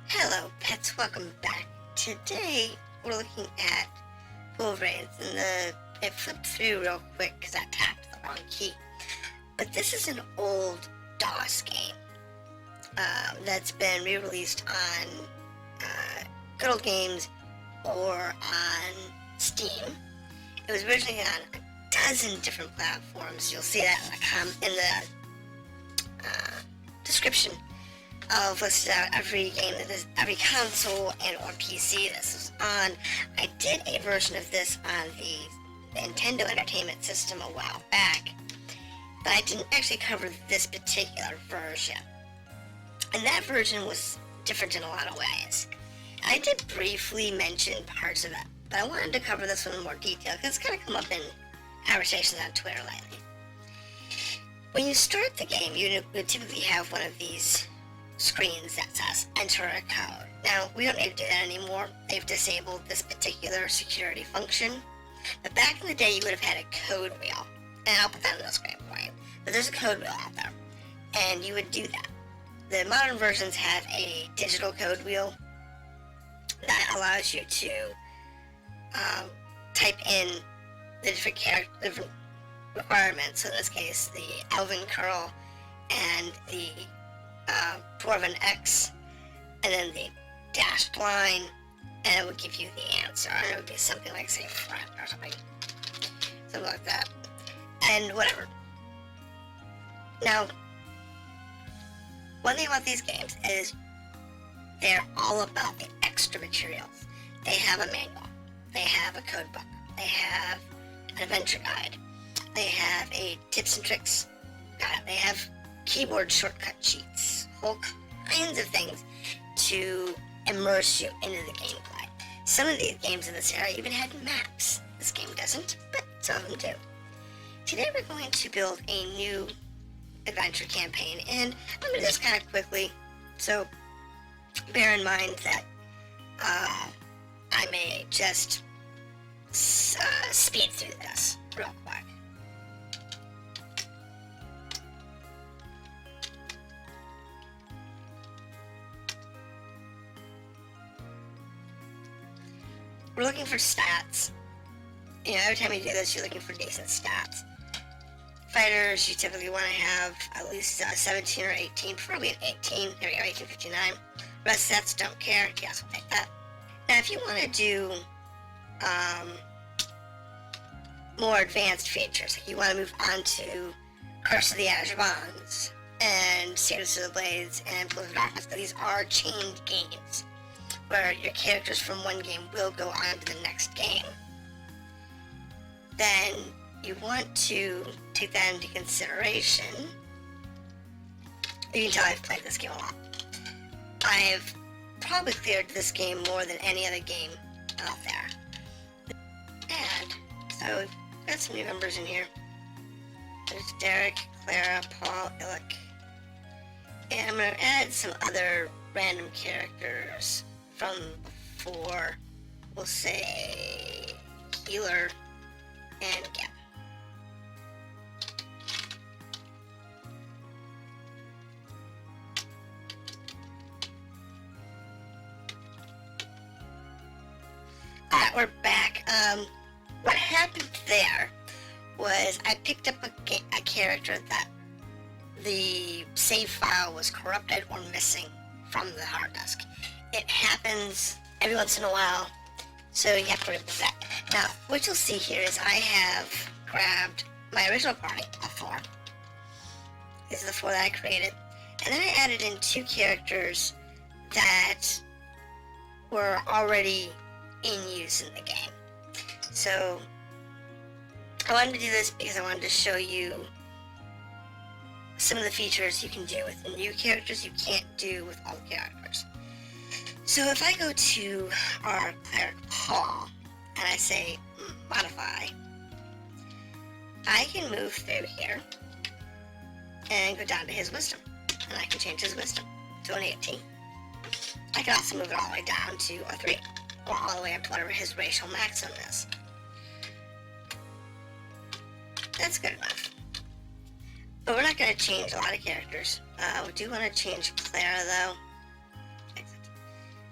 Hello pets, welcome back. Today we're looking at Pool of Radiance, and it flipped through real quick because I tapped the wrong key. But this is an old DOS game that's been re-released on Good Old Games or on Steam. It was originally on a dozen different platforms. You'll see that in the description of listed out every game that is, every console and or PC this is on. I did a version of this on the Nintendo Entertainment System a while back, but I didn't actually cover this particular version. And that version was different in a lot of ways. I did briefly mention parts of it, but I wanted to cover this one in more detail because it's kind of come up in conversations on Twitter lately. When you start the game, you would typically have one of these screens that says enter a code. Now, we don't need to do that anymore. They've disabled this particular security function. But back in the day, you would have had a code wheel. And I'll put that on the screen for you. But there's a code wheel out there. And you would do that. The modern versions have a digital code wheel that allows you to type in the different requirements. So in this case, the elfin curl and the dwarven X, and then the dashed line, and it would give you the answer. And it would be something like, say, Phlan or something like that, and whatever. Now, one thing about these games is they're all about the extra materials. They have a manual, they have a code book, they have an adventure guide, they have a tips and tricks guide, they have keyboard shortcut sheets, whole kinds of things to immerse you into the gameplay. Some of these games in this area even had maps. This game doesn't, but some of them do. Today we're going to build a new adventure campaign, and I'm going to do this kind of quickly, so bear in mind that I may just speed through this real quick. We're looking for stats. You know, every time you do this, you're looking for decent stats. Fighters, you typically want to have at least 17 or 18, probably an 18. There we go, 1859. Rest stats, don't care. Yes, we'll take that. Now, if you want to do more advanced features, like you want to move on to Curse of the Azure Bonds and Status of the Blades and Pool of Radiance, these are chained games where your characters from one game will go on to the next game. Then you want to take that into consideration. You can tell I've played this game a lot. I've probably cleared this game more than any other game out there. And so we've got some new members in here. There's Derek, Clara, Paul, Illick. And I'm going to add some other random characters from before. We'll say Healer and Gap. Alright, we're back. What happened there was I picked up a character that the save file was corrupted or missing from the hard disk. It happens every once in a while, so you have to replace that. Now, what you'll see here is I have grabbed my original party of 4. These are the 4 that I created. And then I added in 2 characters that were already in use in the game. So, I wanted to do this because I wanted to show you some of the features you can do with the new characters you can't do with all characters. So if I go to our cleric Paul and I say modify, I can move through here and go down to his wisdom, and I can change his wisdom to an 18. I can also move it all the way down to a 3, or all the way up to whatever his racial maximum is. That's good enough. But we're not going to change a lot of characters. We do want to change Clara though.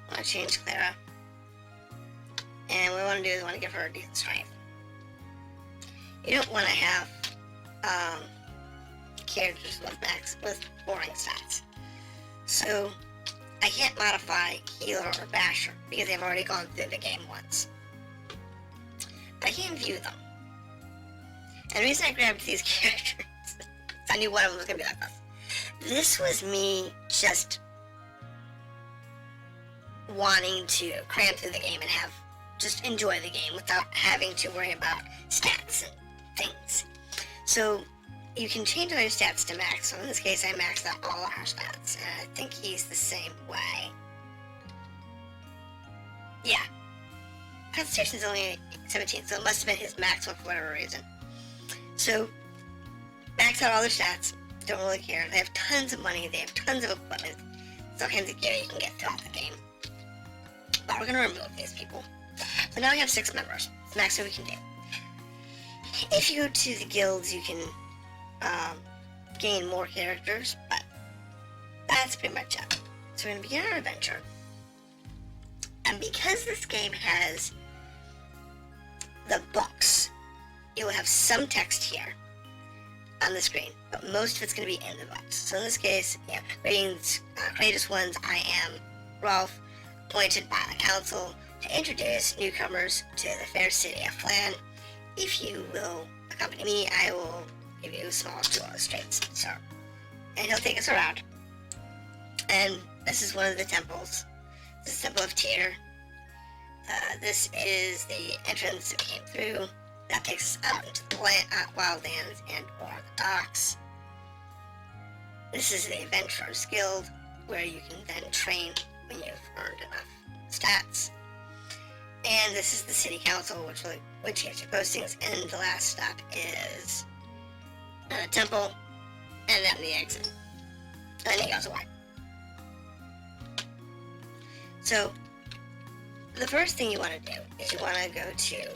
I want to change Clara. And what we want to do is we want to give her a decent strength. You don't want to have characters with boring stats. So I can't modify Healer or Basher because they've already gone through the game once. But I can view them. And the reason I grabbed these characters, I knew one of them was going to be like this. This was me just wanting to cram through the game and just enjoy the game without having to worry about stats and things. So you can change all your stats to max. So in this case, I maxed out all our stats, and I think he's the same way. Yeah. Constitution's only 17, so it must have been his max one for whatever reason. So, max out all their stats. Don't really care. They have tons of money. They have tons of equipment. There's all kinds of gear you can get throughout the game. But we're going to remove these people. So now we have 6 members. It's the max that we can do. If you go to the guilds, you can gain more characters, but that's pretty much it. So we're going to begin our adventure. And because this game has the books, it will have some text here on the screen, but most of it's going to be in the books. So in this case, yeah, greatest ones, I am Rolf, appointed by the council to introduce newcomers to the fair city of Phlan. If you will accompany me, I will give you a small tour of the streets. So, and he'll take us around. And this is one of the temples. This is the Temple of Tyr. This is the entrance that we came through. That takes us out into the wildlands and or the docks. This is the Adventurers Guild, where you can then train when you've earned enough stats. And this is the City Council, which gives you postings. And the last stop is the temple, and then the exit. And then it goes away. So, the first thing you want to do is you want to go to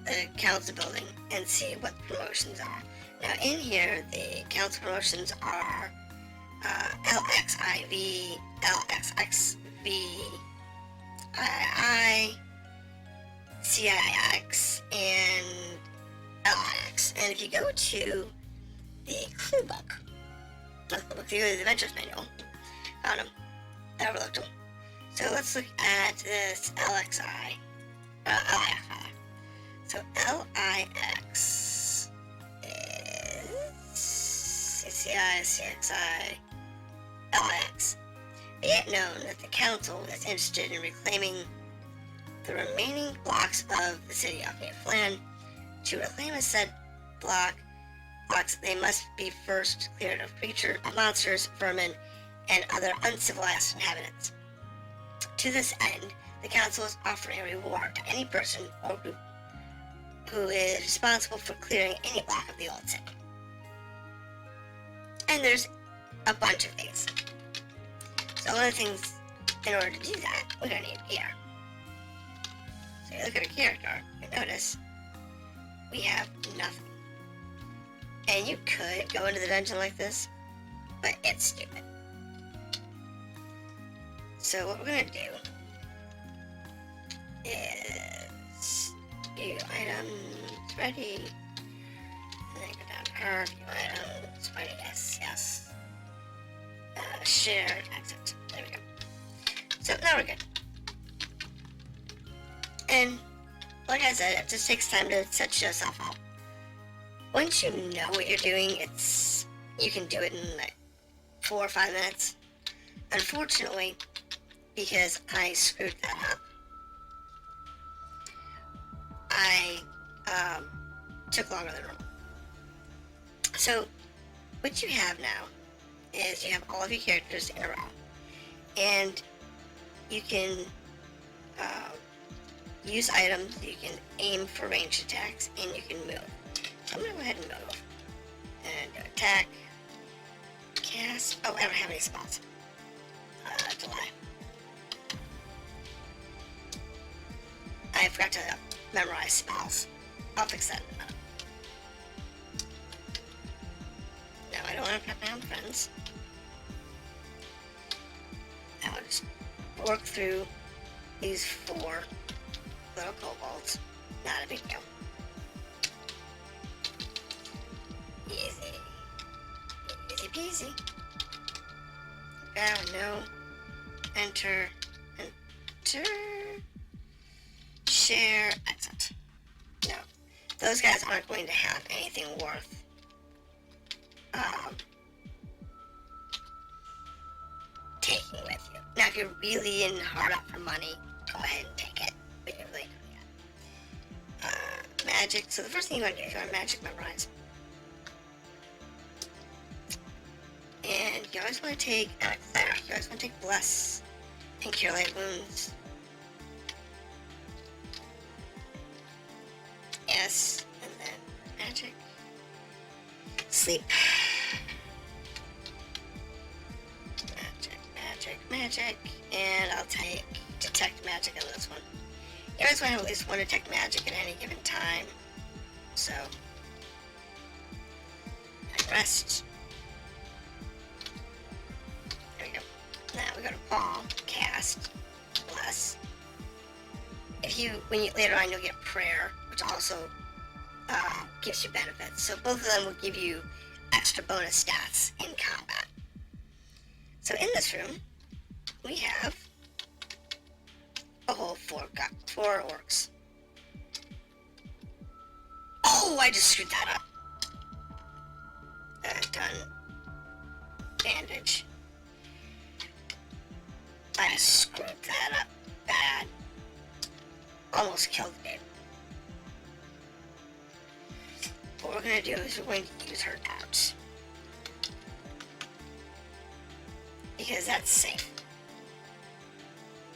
the council building and see what the promotions are. Now in here, the council promotions are LXIV, LXXV, III, CIX, and LX. And if you go to the clue book, the Adventures Manual, found them, I overlooked them. So let's look at this LXI, LIX. So LIX is CCI, CXI, LIX. Be it known that the council is interested in reclaiming the remaining blocks of the city of Phlan. To reclaim a said blocks, they must be first cleared of creatures, monsters, vermin, and other uncivilized inhabitants. To this end, the council is offering a reward to any person or group who is responsible for clearing any block of the old city. And there's a bunch of these. So one of the things, in order to do that, we're going to need gear. So you look at our character, you notice we have nothing. And you could go into the dungeon like this, but it's stupid. So what we're going to do is view items, ready, and then go down to her, view items, ready, yes. Share, exit, there we go. So now we're good. And like I said, it just takes time to set yourself up. Once you know what you're doing, you can do it in like 4 or 5 minutes. Unfortunately, because I screwed that up, I took longer than normal. So what you have now is you have all of your characters in a row, and you can use items, you can aim for ranged attacks, and you can move. So I'm going to go ahead and move. And go attack, cast, oh, I don't have any spells. Delay. I forgot to memorize spells. I'll fix that in a minute. No, I don't want to prep my own friends. I'll just work through these 4 little kobolds. Not a big deal. Easy. Easy peasy. No. Enter. Share. Exit. No. Those guys aren't going to have anything worth taking with you. Now, if you're really in hard up for money, go ahead and take it. But you're really not yet. Magic. So the first thing you want to do is you want to magic memorize. And you always want to take you always want to take bless and cure light wounds. Yes, and then magic. Sleep. Magic, and I'll take detect magic on this one. You always want to at least one detect magic at any given time. So, and rest. There we go. Now we go to Paul, cast, bless. Later on you'll get prayer, which also gives you benefits. So both of them will give you extra bonus stats in combat. So in this room, we have a whole 4 orcs. Oh, I just screwed that up. Done. Bandage. I screwed that up bad. Almost killed it. What we're going to do is we're going to use her out. Because that's safe.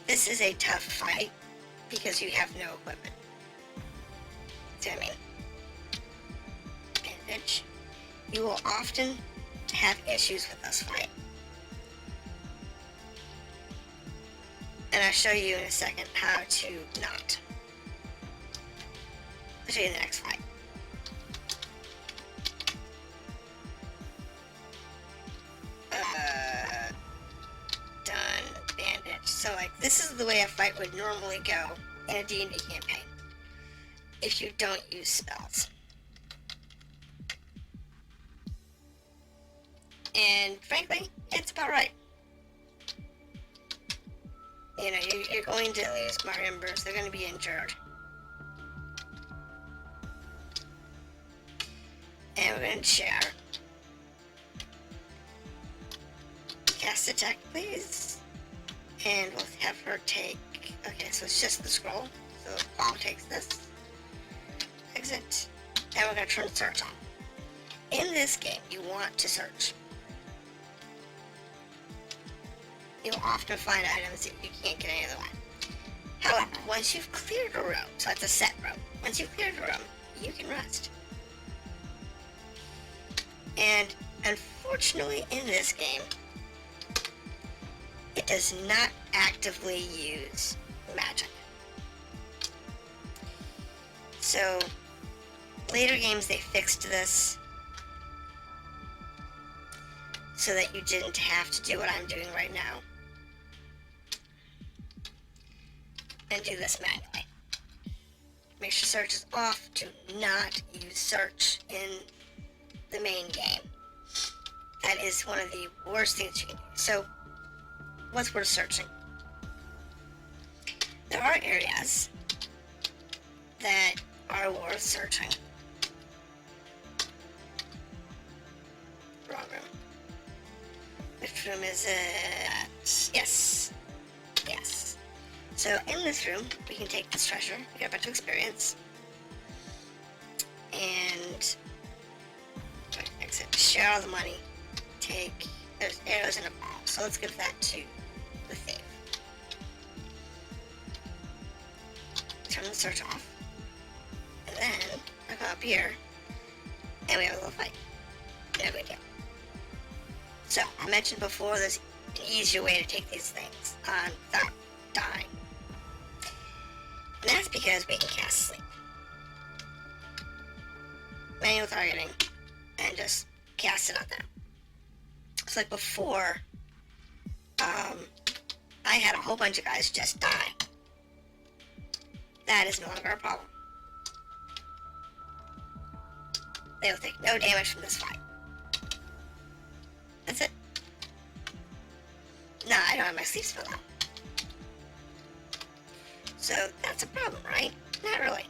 This is a tough fight because you have no equipment. See what I mean? Bandage. You will often have issues with this fight. And I'll show you in a second how to not. I'll show you in the next fight. Done. Bandage. So, this is the way a fight would normally go in a D&D campaign. If you don't use spells. And, frankly, it's about right. You know, you're going to lose more members. They're going to be injured. And we're going to share. Cast attack, please. And we'll have her take... Okay, so it's just the scroll. So Paul takes this. Exit. And we're going to turn search on. In this game, you want to search. You'll often find items that you can't get any other way. However, once you've cleared a room, so it's a set room, once you've cleared a room, you can rest. And unfortunately in this game, it does not actively use magic. So, later games they fixed this so that you didn't have to do what I'm doing right now. And do this manually. Make sure search is off. Do not use search in the main game. That is one of the worst things you can do. So, what's worth searching? There are areas that are worth searching. Wrong room. Which room is it? Yes. Yes. So in this room, we can take this treasure, we get a bunch of experience, and exit, share all the money, there's arrows in a ball, so let's give that to the thief. Turn the search off, and then I go up here, and we have a little fight. No big deal. So, I mentioned before there's an easier way to take these things on without dying. And that's because we can cast sleep. Manual targeting. And just cast it out there. So like before, I had a whole bunch of guys just die. That is no longer a problem. They will take no damage from this fight. That's it. Nah, I don't have my sleep spell out. So that's a problem, right? Not really.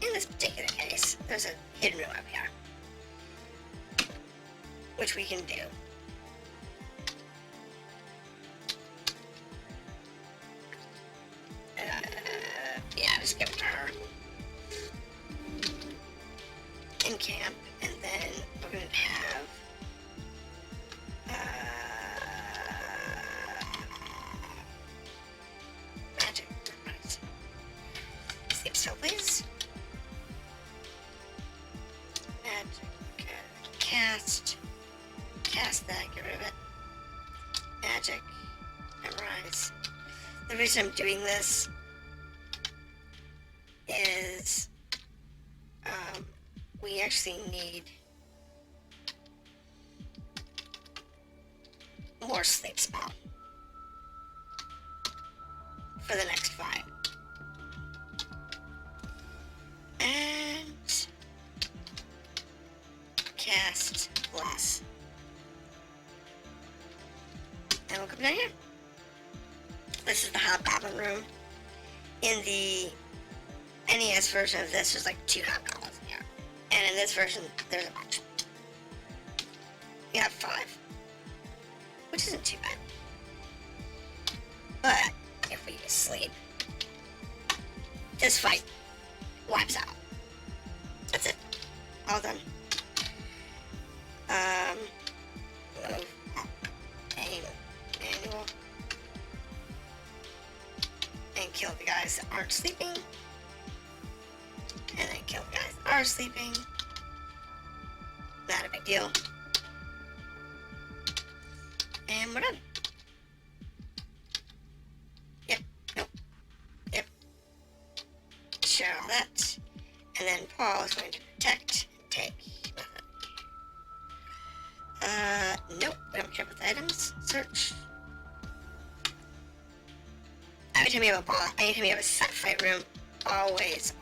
In this particular case, there's a hidden room up here, which we can do. Yeah, just give it to her. In camp, and then we're going to have magic. Right. Sleep spell, please. Magic. Cast that. Get rid of it. Magic. Memorize. The reason I'm doing this is we actually need more sleep spell for the next fight. And cast Bless. And we'll come down here. This is the Hobgoblin room. In the NES version of this, there's like 2 Hobgoblins in here. And in this version, there's a bunch. You have 5. Which isn't too bad. But, if we just sleep, this fight wipes out. That's it. All done. Move. Aim. Manual. And kill the guys that aren't sleeping. And then kill the guys that are sleeping. Not a big deal. And we're done. Yep. Nope. Yep. Share all that. And then Paul is going to protect and take. Nope. We don't care about the items. Search. Anytime you have a boss, anytime you have a set fight room, always.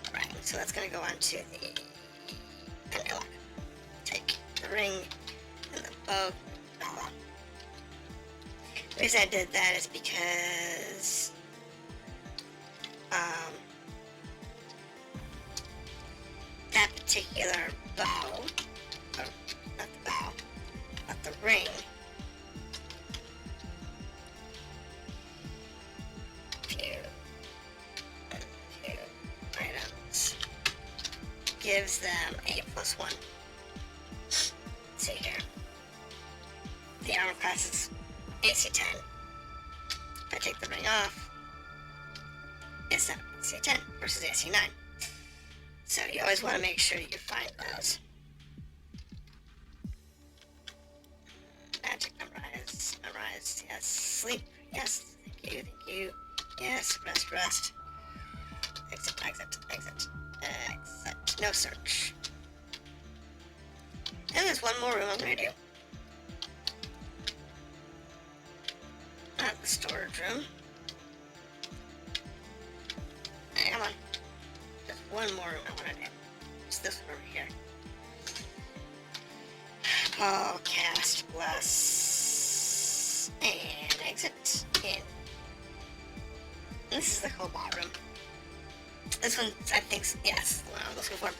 Alright, so that's gonna go on to the vanilla. Take the ring and the bow. The reason I did that is because that particular bow, or not the bow, but the ring, items, gives them a +1. See here. The armor class is AC 10. If I take the ring off, it's not AC 10 versus AC 9. So you always want to make sure you find those. Magic, memorize, yes, sleep, yes, thank you, yes, rest, exit, no search. And there's one more room I'm gonna do. The storage room. Hey, come on. There's one more room I want to do. It's this one over here. Oh, cast, bless, and exit in. This is the cobalt room. This one, I think, yes, the one I was looking for.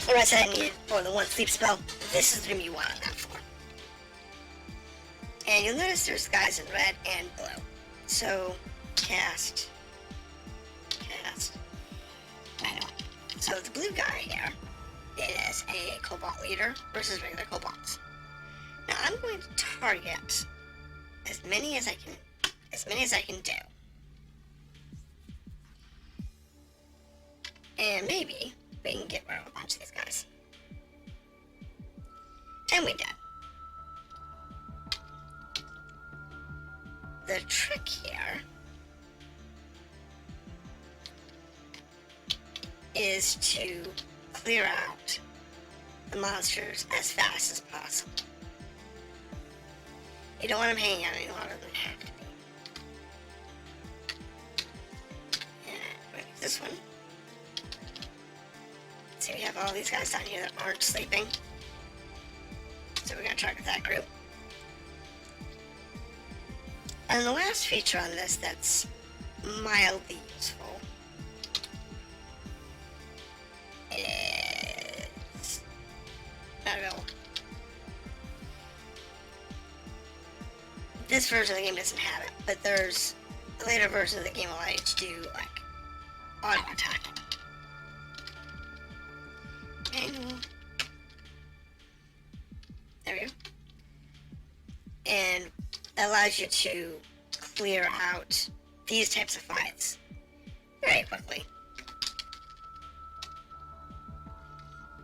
The rest I needed more than 1 sleep spell. This is the room you want on that floor. And you'll notice there's guys in red and blue. So, cast. Anyway, so the blue guy here is a cobalt leader versus regular kobolds. Now I'm going to target as many as I can do. And maybe we can get rid of a bunch of these guys. And we did. The trick here is to clear out the monsters as fast as possible. You don't want them hanging out any longer than have to be. And this one. So we have all these guys down here that aren't sleeping. So we're gonna target that group. And the last feature on this that's mildly useful is not available. This version of the game doesn't have it, but there's a later version of the game allows you to do like auto attack. Manual. There we go. And that allows you to clear out these types of fights very quickly.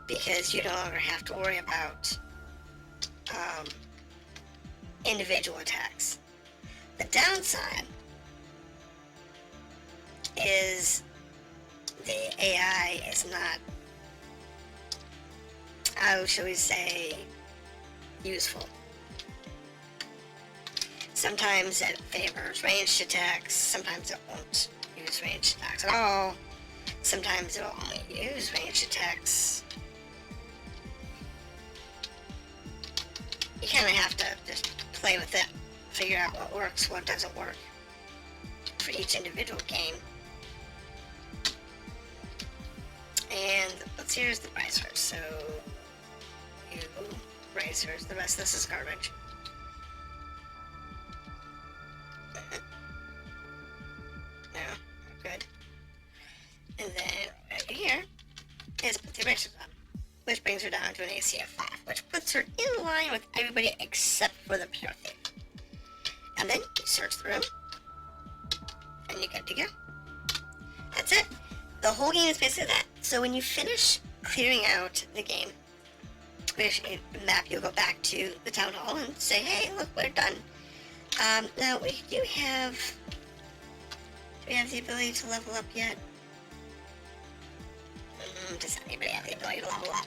Because you no longer have to worry about individual attacks. The downside is the AI is not, how shall we say, useful. Sometimes it favors ranged attacks, sometimes it won't use ranged attacks at all, sometimes it'll only use ranged attacks. You kind of have to just play with it, figure out what works, what doesn't work for each individual game. And here's the bracers. So, you bracers, the rest of this is garbage. No, good. And then right here is put the bracers on, which brings her down to an AC of 5, which puts her in line with everybody except for the pure thief. And then you search the room, and you're good to go. That's it. The whole game is basically that. So when you finish clearing out the game, map, you'll go back to the town hall and say, hey, look, we're done. Now, we do we have the ability to level up yet? Does anybody have the ability to level up?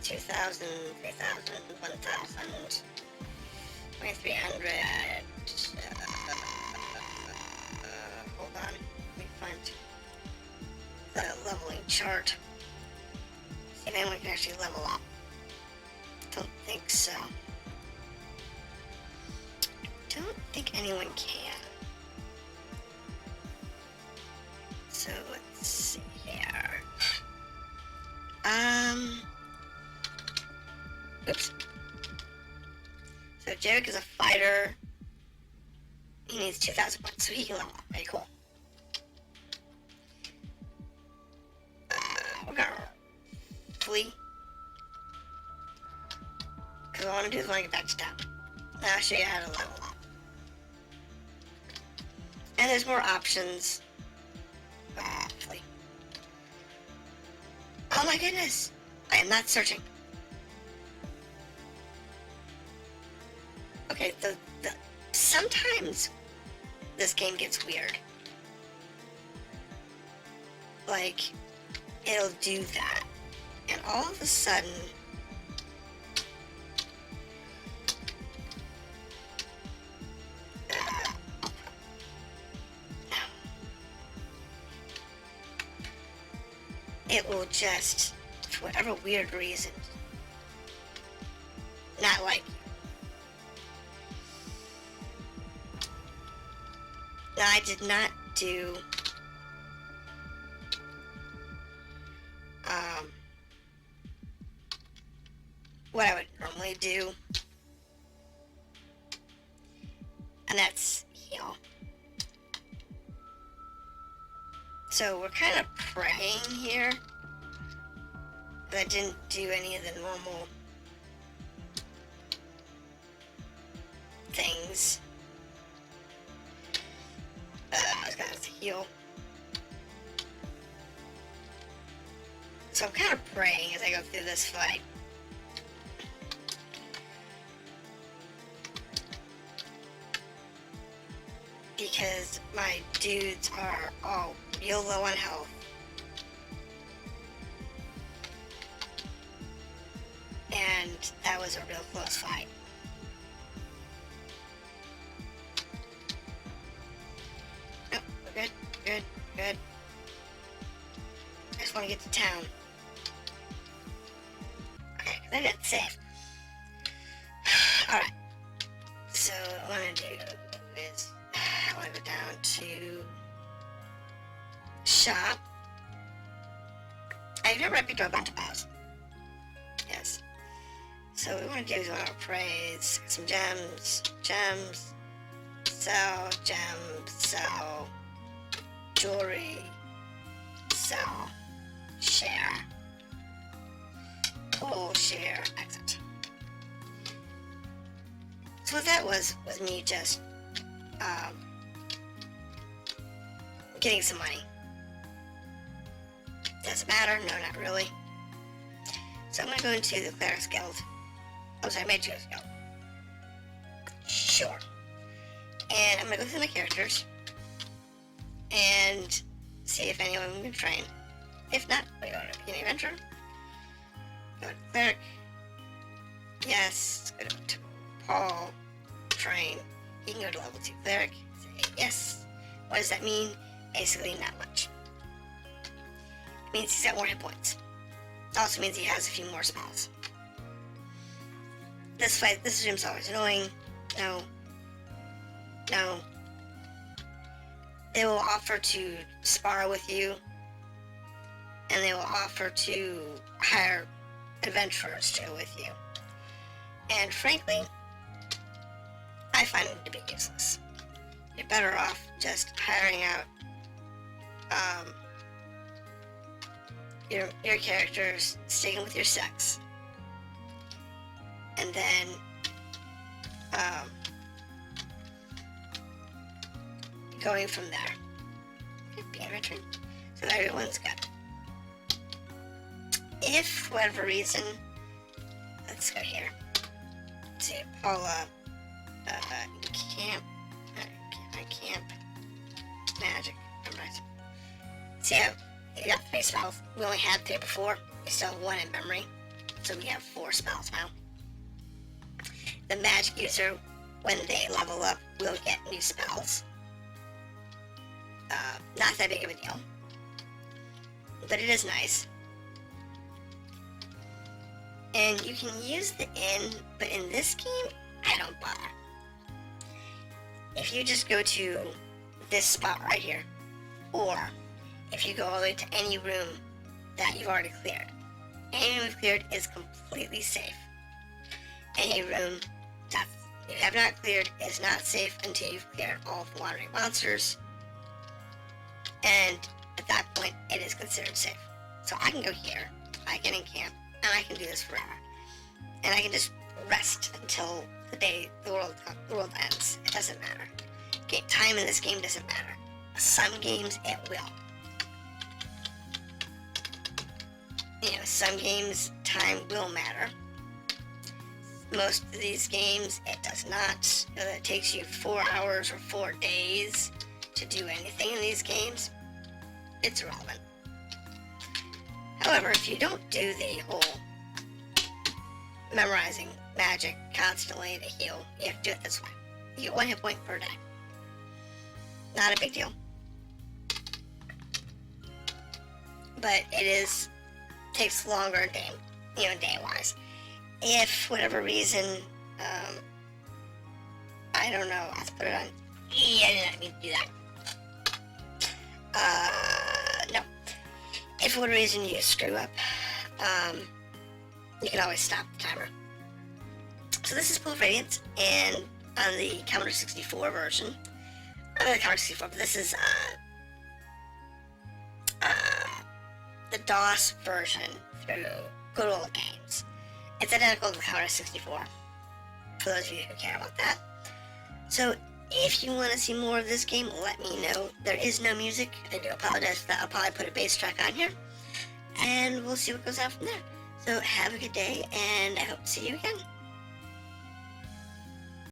2,000, 3,000, 1,000, 2,300, hold on, let me find the leveling chart. See if anyone can actually level up. Don't think so. Don't think anyone can. So let's see here. Oops. So Jarek is a fighter. He needs 2,000 points, so he can level up. Very cool. We're gonna flee. Because what I want to do is when I get back to town, I'll show you how to level up. And there's more options. Flee. Oh my goodness! I am not searching. Okay, sometimes this game gets weird. Like, it'll do that. And all of a sudden, it will just, for whatever weird reason, not like you. Now, I did not do what I would normally do, and that's heal. So we're kind of praying here that I didn't do any of the normal things. I was gonna heal. So I'm kind of praying as I go through this fight. Because my dudes are all real low on health. And that was a real close fight. town. Okay, because I didn't save. Alright. So what I want to do is I want to go down to shop. I've never picked up a bunch of bows. Yes. So what we want to do is we want to appraise some gems, sell, jewelry, sell, share, pull, share, exit. So what that was me just getting some money. Does it matter? No, not really. So I'm going to go into the Cleric's Guild. Oh, sorry, Magic's Guild. Sure. And I'm going to go through my characters and see if any of them can train. If not, we go to beginning adventure. Go to Cleric. Yes. Go to Paul. Train. You can go to level 2 Cleric. Say yes. What does that mean? Basically, not much. It means he's got more hit points. It also means he has a few more spells. This room's always annoying. No. They will offer to spar with you, and they will offer to hire adventurers to go with you. And frankly, I find them to be useless. You're better off just hiring out your characters, sticking with your sex, and then going from there. Be adventuring. So everyone's got it. If for whatever reason, let's go here. Let's see, Paula, camp, magic, right. See how we got 3 spells. We only had 3 before. We still have 1 in memory. So we have 4 spells now. The magic user, when they level up, will get new spells. Not that big of a deal. But it is nice. And you can use the inn, but in this game, I don't bother. If you just go to this spot right here, or if you go all the way to any room that you've already cleared, any room you've cleared is completely safe. Any room that you have not cleared is not safe until you've cleared all of the wandering monsters, and at that point, it is considered safe. So I can go here, I can encamp, and I can do this forever. And I can just rest until the day the world ends. It doesn't matter. Time in this game doesn't matter. Some games, it will. Some games, time will matter. Most of these games, it does not. It takes you 4 hours or 4 days to do anything in these games. It's irrelevant. However, if you don't do the whole memorizing magic constantly to heal, you have to do it this way. You get 1 hit point per day. Not a big deal. But it takes longer day-wise. If, for whatever reason, I don't know, I have to put it on. Yeah, I didn't mean to do that. No. If for whatever reason you screw up, you can always stop the timer. So this is Pool of Radiance, and on the Commodore 64 version, not the Commodore 64, but this is the DOS version through good old games. It's identical to the Commodore 64, for those of you who care about that. So if you want to see more of this game, let me know. There is no music. I do apologize for that. I'll probably put a bass track on here, and we'll see what goes out from there. So have a good day, and I hope to see you again.